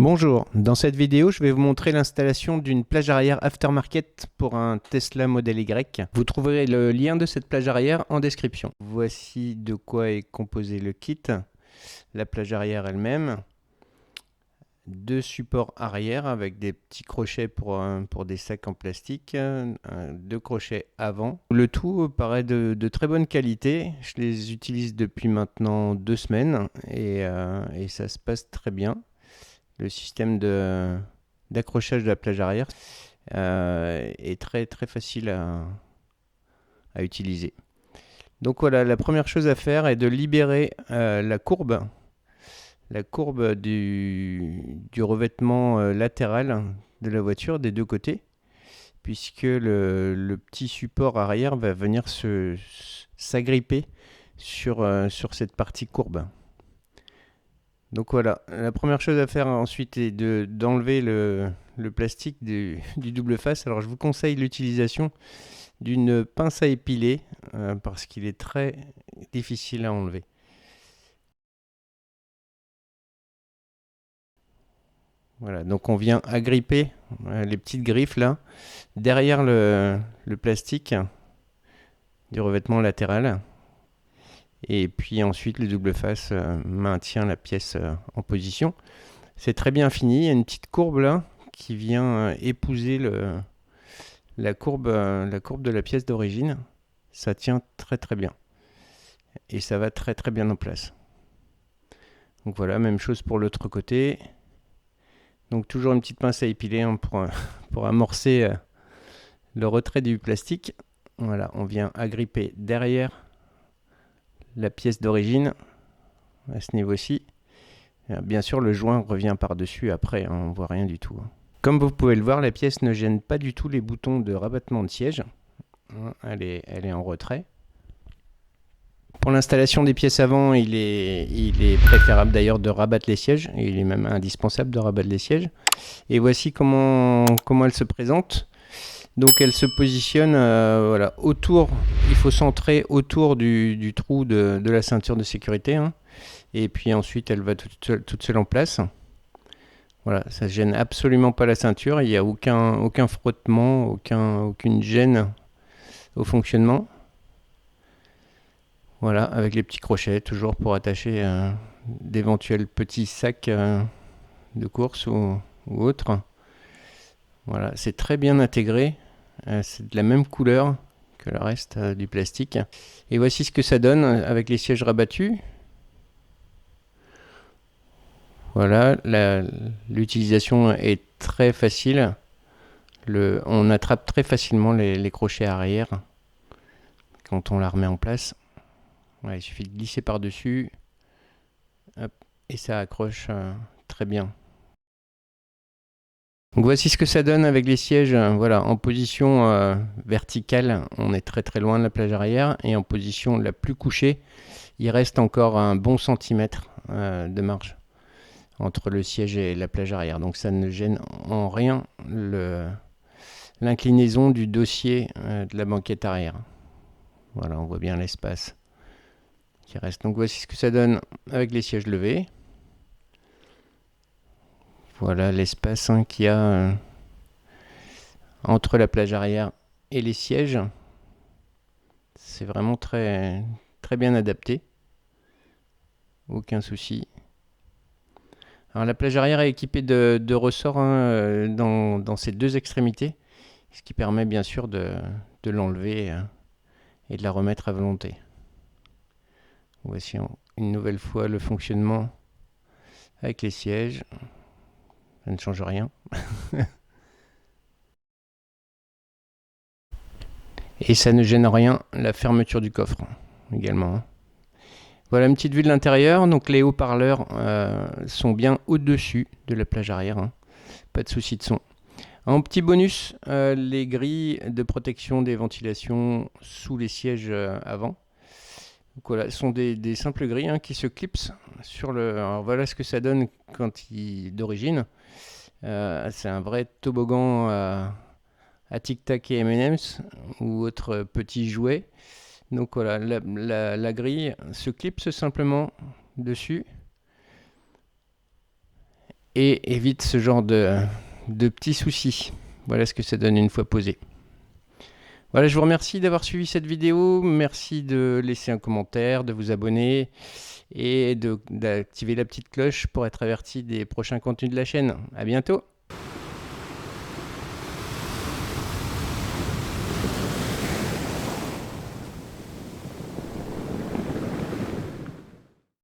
Bonjour, dans cette vidéo je vais vous montrer l'installation d'une plage arrière aftermarket pour un Tesla Model Y. Vous trouverez le lien de cette plage arrière en description. Voici de quoi est composé le kit. La plage arrière elle-même, deux supports arrière avec des petits crochets pour des sacs en plastique, deux crochets avant. Le tout paraît de très bonne qualité. Je les utilise depuis maintenant 2 semaines et ça se passe très bien. Le système d'accrochage de la plage arrière est très facile à utiliser. Donc voilà, la première chose à faire est de libérer la courbe du revêtement latéral de la voiture des deux côtés, puisque le petit support arrière va venir s'agripper sur cette partie courbe. Donc voilà, la première chose à faire ensuite est d'enlever le plastique du double face. Alors je vous conseille l'utilisation d'une pince à épiler parce qu'il est très difficile à enlever. Voilà, donc on vient agripper les petites griffes là, derrière le plastique du revêtement latéral. Et puis ensuite le double face maintient la pièce en position. C'est très bien fini, il y a une petite courbe là qui vient épouser la courbe de la pièce d'origine. Ça tient très bien et ça va très bien en place. Donc voilà, même chose pour l'autre côté. Donc toujours une petite pince à épiler pour amorcer le retrait du plastique. Voilà, on vient agripper derrière la pièce d'origine à ce niveau-ci. Bien sûr, le joint revient par-dessus après, on ne voit rien du tout. Comme vous pouvez le voir, la pièce ne gêne pas du tout les boutons de rabattement de siège. Elle est en retrait. Pour l'installation des pièces avant, il est préférable d'ailleurs de rabattre les sièges. Il est même indispensable de rabattre les sièges. Et voici comment elle se présente. Donc elle se positionne voilà, autour, il faut centrer autour du trou de la ceinture de sécurité. Et puis ensuite elle va toute seule en place. Voilà, ça ne gêne absolument pas la ceinture, il n'y a aucun frottement, aucune gêne au fonctionnement. Voilà, avec les petits crochets, toujours pour attacher d'éventuels petits sacs de course ou autres. Voilà, c'est très bien intégré, c'est de la même couleur que le reste du plastique. Et voici ce que ça donne avec les sièges rabattus. Voilà, l'utilisation est très facile. On attrape très facilement les crochets arrière quand on la remet en place. Voilà, il suffit de glisser par-dessus et ça accroche très bien. Donc voici ce que ça donne avec les sièges voilà, en position verticale. On est très loin de la plage arrière et en position la plus couchée, il reste encore un bon centimètre de marge entre le siège et la plage arrière. Donc ça ne gêne en rien l'inclinaison du dossier de la banquette arrière. Voilà, on voit bien l'espace qui reste. Donc voici ce que ça donne avec les sièges levés. Voilà l'espace qu'il y a entre la plage arrière et les sièges. C'est vraiment très bien adapté. Aucun souci. Alors la plage arrière est équipée de ressorts dans ces deux extrémités, ce qui permet bien sûr de l'enlever et de la remettre à volonté. Voici une nouvelle fois le fonctionnement avec les sièges. Ça ne change rien. Et ça ne gêne rien la fermeture du coffre également. Voilà une petite vue de l'intérieur. Donc les haut-parleurs sont bien au-dessus de la plage arrière. Pas de souci de son. En petit bonus, les grilles de protection des ventilations sous les sièges avant. Donc voilà, ce sont des simples grilles qui se clipsent sur le. Alors voilà ce que ça donne d'origine. C'est un vrai toboggan à Tic Tac et M&M's ou autres petits jouets. Donc voilà, la grille se clipse simplement dessus. et évite ce genre de petits soucis. Voilà ce que ça donne une fois posé. Voilà, je vous remercie d'avoir suivi cette vidéo. Merci de laisser un commentaire, de vous abonner et d'activer la petite cloche pour être averti des prochains contenus de la chaîne. À bientôt!